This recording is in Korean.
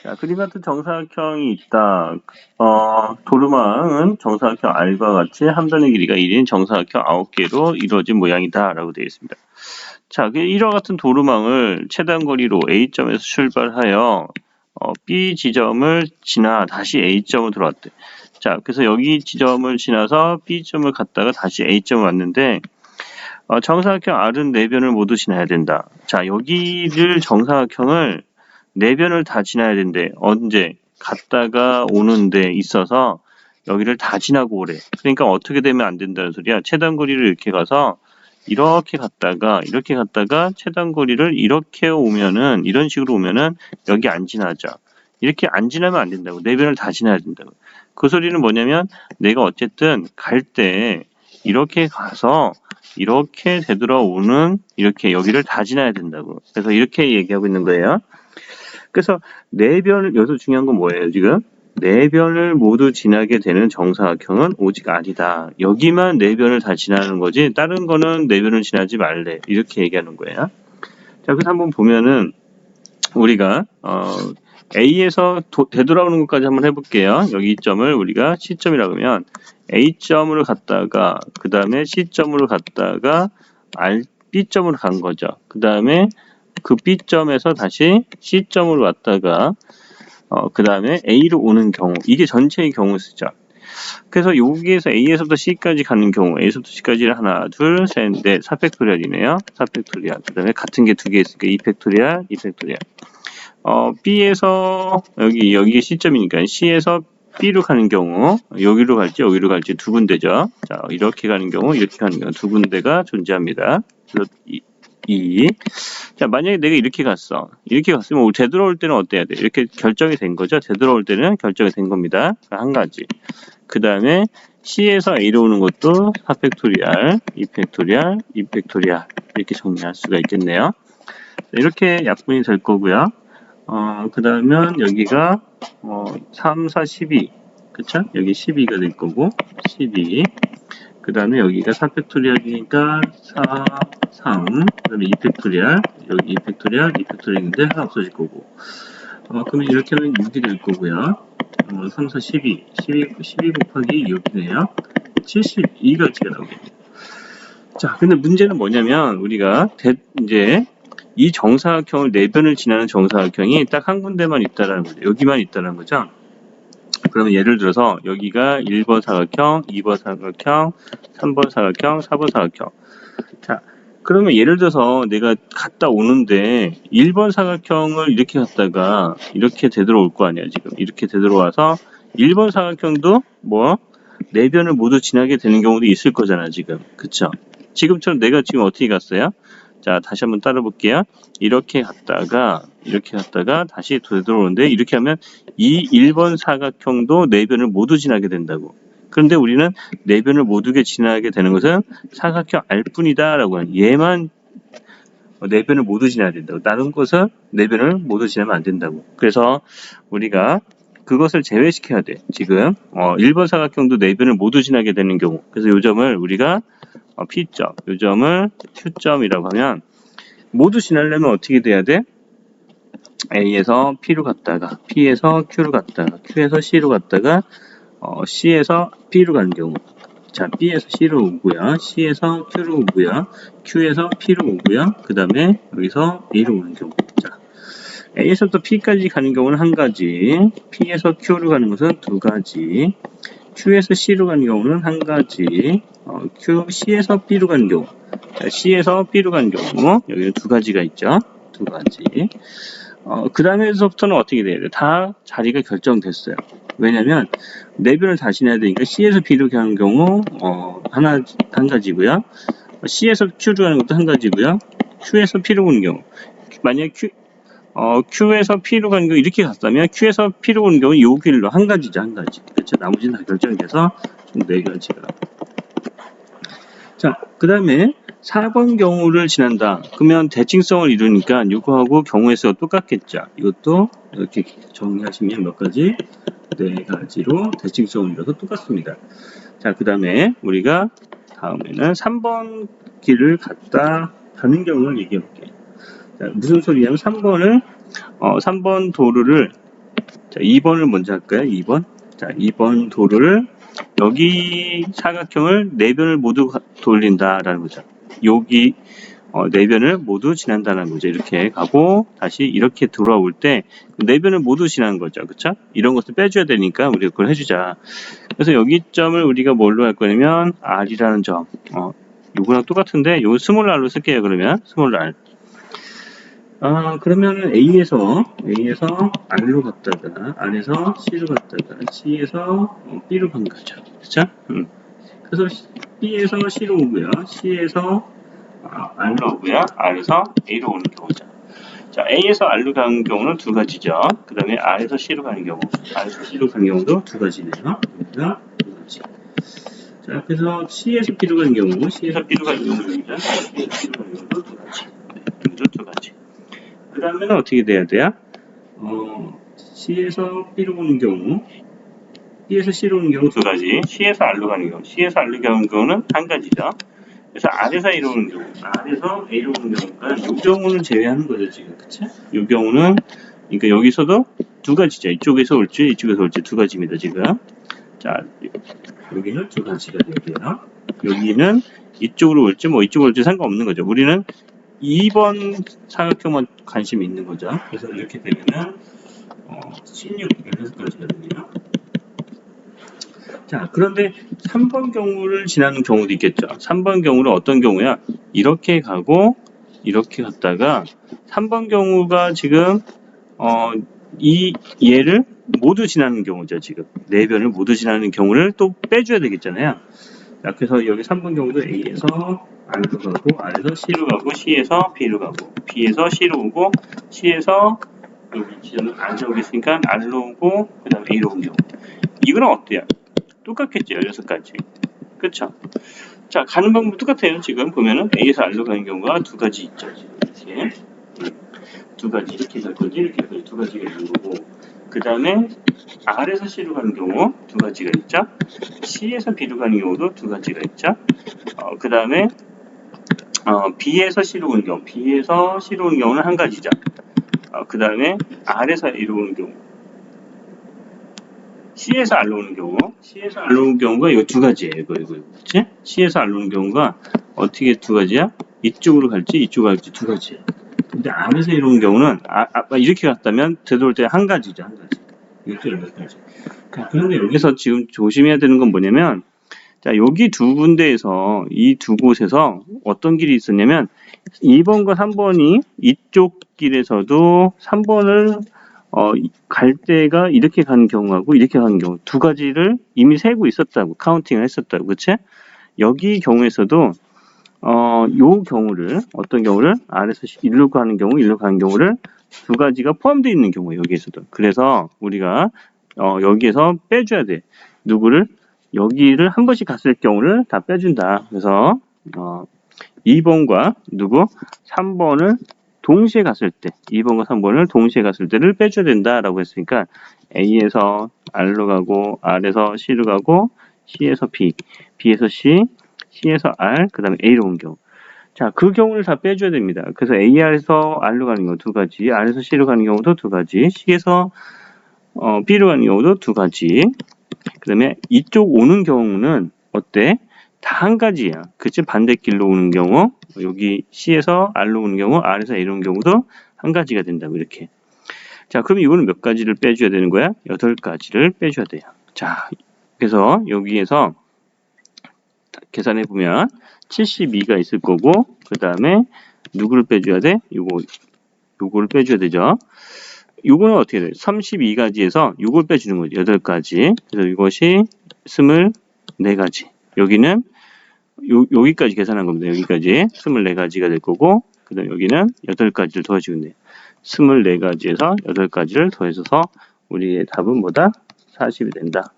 자, 그림 같은 정사각형이 있다. 도루망은 정사각형 R과 같이 한 변의 길이가 1인 정사각형 9개로 이루어진 모양이다. 라고 되어 있습니다. 자, 이와 같은 도루망을 최단거리로 A점에서 출발하여 B 지점을 지나 다시 A점으로 들어왔대. 자, 그래서 여기 지점을 지나서 B점을 갔다가 다시 A점을 왔는데 정사각형 R은 4변을 모두 지나야 된다. 자, 여기를 정사각형을 4변을 다 지나야 된대. 언제? 갔다가 오는 데 있어서 여기를 다 지나고 오래. 그러니까 어떻게 되면 안 된다는 소리야. 최단거리를 이렇게 가서 이렇게 갔다가 최단거리를 이렇게 오면은 이런 식으로 오면은 여기 안 지나죠. 이렇게 안 지나면 안 된다고. 4변을 다 지나야 된다고. 그 소리는 뭐냐면 내가 어쨌든 갈 때 이렇게 가서 이렇게 되돌아오는 이렇게 여기를 다 지나야 된다고. 그래서 이렇게 얘기하고 있는 거예요. 그래서 4변을 여기서 중요한 건 뭐예요 지금? 4변을 모두 지나게 되는 정사각형은 오직 R이다. 여기만 4변을 다 지나는 거지 다른 거는 4변을 지나지 말래. 이렇게 얘기하는 거예요. 자, 그래서 한번 보면은 우리가 A에서 되돌아오는 것까지 한번 해볼게요. 여기 이 점을 우리가 C점이라고 하면 A점으로 갔다가 그 다음에 C점으로 갔다가 B점으로 간 거죠. 그 다음에 그 B점에서 다시 C점으로 왔다가 그 다음에 A로 오는 경우 이게 전체의 경우 쓰죠. 그래서 여기에서 A에서부터 C까지 가는 경우 A에서부터 C까지를 하나, 둘, 셋, 넷, 4팩토리얼이네요. 4팩토리얼. 그 다음에 같은 게 두 개 있으니까 2팩토리얼, 2팩토리얼. B에서 여기 C점이니까 C에서 B로 가는 경우 여기로 갈지 두 군데죠. 자, 이렇게 가는 경우 이렇게 가는 경우 두 군데가 존재합니다. 그래서 자, 만약에 내가 이렇게 갔으면 되돌아올 때는 어때야 돼? 이렇게 결정이 된 거죠. 되돌아올 때는 결정이 된 겁니다. 한 가지. 그 다음에 C에서 A로 오는 것도 4팩토리얼, 2팩토리얼, 2팩토리얼 이렇게 정리할 수가 있겠네요. 이렇게 약분이 될 거고요. 그 다음에 여기가 3, 4, 12 그쵸? 여기 12가 될 거고 12 그 다음에 여기가 4팩토리얼이니까 4, 3 그 다음에 2팩토리얼 여기 2팩토리얼, 2팩토리얼인데 하나 없어질 거고 그러면 이렇게 하면 6이 될 거고요 3, 4, 12 곱하기 6이네요 72가지가 나오겠네요. 자, 근데 문제는 뭐냐면 우리가 이제 이 정사각형을 4변을 지나는 정사각형이 딱 한 군데만 있다라는 거죠. 여기만 있다는 거죠. 그러면 예를 들어서 여기가 1번 사각형, 2번 사각형, 3번 사각형, 4번 사각형. 자, 그러면 예를 들어서 내가 갔다 오는데 1번 사각형을 이렇게 갔다가 이렇게 되돌아올 거 아니야, 지금. 이렇게 되돌아와서 1번 사각형도 4변을 모두 지나게 되는 경우도 있을 거잖아, 지금. 그쵸? 지금처럼 내가 지금 어떻게 갔어요? 자, 다시 한번 따라 볼게요. 이렇게 갔다가 다시 되돌아오는데 이렇게 하면 이 1번 사각형도 4변을 모두 지나게 된다고. 그런데 우리는 4변을 모두게 지나게 되는 것은 사각형 R뿐이다 라고 하는 얘만 4변을 모두 지나야 된다고. 다른 것은 4변을 모두 지나면 안 된다고. 그래서 우리가 그것을 제외시켜야 돼. 지금 1번 사각형도 4변을 모두 지나게 되는 경우. 그래서 이 점을 우리가 P점, 이 점을 Q점이라고 하면 모두 지나려면 어떻게 돼야 돼? A에서 P로 갔다가 P에서 Q로 갔다가 Q에서 C로 갔다가 C에서 B로 가는 경우 자, B에서 C로 오고요. C에서 Q로 오고요. Q에서 P로 오고요. 그 다음에 여기서 A로 오는 경우 자, A에서부터 P까지 가는 경우는 한 가지 P에서 Q로 가는 것은 두 가지 Q에서 C로 가는 경우는 한 가지 C에서 B로 가는 경우 자, C에서 B로 가는 경우 여기는 두 가지가 있죠. 두 가지 그 다음에서부터는 어떻게 돼야 돼? 다 자리가 결정됐어요. 왜냐면 4변을 다 지나야 되니까 C에서 B로 가는 경우 한 가지고요. C에서 Q로 가는 것도 한 가지고요. Q에서 P로 가는 경우 만약 Q에서 P로 가는 경우 이렇게 갔다면 Q에서 P로 오는 경우 요 길로 한 가지죠. 한 가지. 그렇죠. 나머지는 다 결정이 돼서 총 4가지가. 자, 그 다음에 4번 경우를 지난다. 그러면 대칭성을 이루니까 이거하고 경우의 수가 똑같겠죠. 이것도 이렇게 정리하시면 몇 가지? 4가지로 대칭성을 이뤄서 똑같습니다. 자, 그 다음에 우리가 다음에는 3번 길을 갔다 가는 경우를 얘기해 볼게요. 자, 무슨 소리냐면 3번 도로를 자, 2번을 먼저 할까요? 2번. 자, 2번 도를 여기 사각형을 4변을 모두 돌린다라는 거죠. 여기 4변을 모두 지난다는 거죠. 이렇게 가고 다시 이렇게 돌아올 때 4변을 모두 지나는 거죠. 그쵸? 이런 것을 빼줘야 되니까 우리가 그걸 해주자. 그래서 여기 점을 우리가 뭘로 할 거냐면 R이라는 점. 요거랑 똑같은데 요 스몰 r로 쓸게요. 그러면 스몰 r. 그러면 A에서 R로 갔다가 R에서 C로 갔다가 C에서 B로 간 거죠. 그쵸? 그래서 B에서 C로 오고요. C에서 R로 오고요. R에서 A로 오는 경우죠. 자, A에서 R로 가는 경우는 두 가지죠. 그 다음에 R에서 C로 가는 경우, R에서 C로 가는 경우도 두 가지네요. 여기가 두 가지. 자, 그래서 C에서 B로 가는 경우, C에서 B로 가는 경우입니다. C에서 B로 가는 경우도 두 가지. 여기도 두 가지. 그 다음에는 어떻게 돼야 돼요? C에서 B로 오는 경우, B에서 C로 오는 경우 두 가지, C에서 R로 가는 경우, C에서 R로 가는 경우는 한 가지죠. 그래서 R에서 A로 오는 경우, R에서 A로 오는 경우가 이 경우는 제외하는 거죠, 지금. 그쵸? 이 경우는, 그러니까 여기서도 두 가지죠. 이쪽에서 올지, 이쪽에서 올지 두 가지입니다, 지금. 자, 여기는 두 가지가 되고요. 여기는 이쪽으로 올지, 뭐 이쪽으로 올지 상관없는 거죠. 우리는 2번 사각형만 관심이 있는 거죠. 그래서 이렇게 되면은, 16, 16가지가 되네요. 자, 그런데 3번 경우를 지나는 경우도 있겠죠. 3번 경우는 어떤 경우야? 이렇게 가고 이렇게 갔다가 3번 경우가 지금 이 얘를 모두 지나는 경우죠. 지금 4변을 모두 지나는 경우를 또 빼줘야 되겠잖아요. 자, 그래서 여기 3번 경우도 A에서 R로 가고 R에서 C로 가고 C에서 B로 가고 B에서 C로 오고 C에서 여기 지점은 R로 오겠으니까 R로 오고 그 다음에 A로 온 경우. 이거는 어때요? 똑같겠죠. 16가지. 그쵸? 자, 가는 방법 똑같아요. 지금 보면은 A에서 R로 가는 경우가 두 가지 있죠. 지금 이렇게. 두 가지. 이렇게 갈 거지. 이렇게 갈 거지. 두 가지가 있는 거고. 그 다음에 R에서 C로 가는 경우 두 가지가 있죠. C에서 B로 가는 경우도 두 가지가 있죠. 그 다음에 B에서 C로 오는 경우. B에서 C로 오는 경우는 한 가지죠. 그 다음에 R에서 A로 오는 경우. C에서 R로 오는 경우, C에서 R로 오는 경우가 이 두 가지예요. 이거. 그치? C에서 R로 오는 경우가 어떻게 두 가지야? 이쪽으로 갈지, 이쪽으로 갈지 두 가지야. 근데 R에서 A로 오는 경우는, 이렇게 갔다면 되돌 때 한 가지죠, 한 가지. 이것도 16가지. 그런데 여기서 지금 조심해야 되는 건 뭐냐면, 자, 여기 두 군데에서, 이 두 곳에서 어떤 길이 있었냐면, 2번과 3번이 이쪽 길에서도 3번을 갈 때가 이렇게 가는 경우하고 이렇게 가는 경우 두 가지를 이미 세고 있었다고 카운팅을 했었다고. 그치? 여기 경우에서도 요 경우를 어떤 경우를 R에서 일로 가는 경우 일로 가는 경우를 두 가지가 포함되어 있는 경우 여기에서도. 그래서 우리가 여기에서 빼줘야 돼. 누구를? 여기를 한 번씩 갔을 경우를 다 빼준다. 그래서 2번과 누구? 3번을 동시에 갔을 때, 2번과 3번을 동시에 갔을 때를 빼줘야 된다라고 했으니까 A에서 R로 가고 R에서 C로 가고 C에서 B, B에서 C, C에서 R, 그 다음에 A로 온 경우. 자, 그 경우를 다 빼줘야 됩니다. 그래서 AR에서 R로 가는 경우 두 가지, R에서 C로 가는 경우도 두 가지, C에서 B로 가는 경우도 두 가지. 그 다음에 이쪽 오는 경우는 어때? 다 한 가지야. 그치? 반대길로 오는 경우, 여기 C에서 R로 오는 경우, R에서 A로 오는 경우도 한 가지가 된다고, 이렇게. 자, 그럼 이거는 몇 가지를 빼줘야 되는 거야? 8가지를 빼줘야 돼요. 자, 그래서 여기에서 계산해보면 72가 있을 거고, 그 다음에 누구를 빼줘야 돼? 요거를 빼줘야 되죠. 요거는 어떻게 돼요? 32가지에서 요걸 빼주는 거죠. 8가지. 그래서 이것이 24가지. 여기는 여기까지 계산한 겁니다. 여기까지 24가지가 될 거고, 그 다음에 여기는 8가지를 더해주면 돼요. 24가지에서 8가지를 더해줘서 우리의 답은 뭐다? 40이 된다.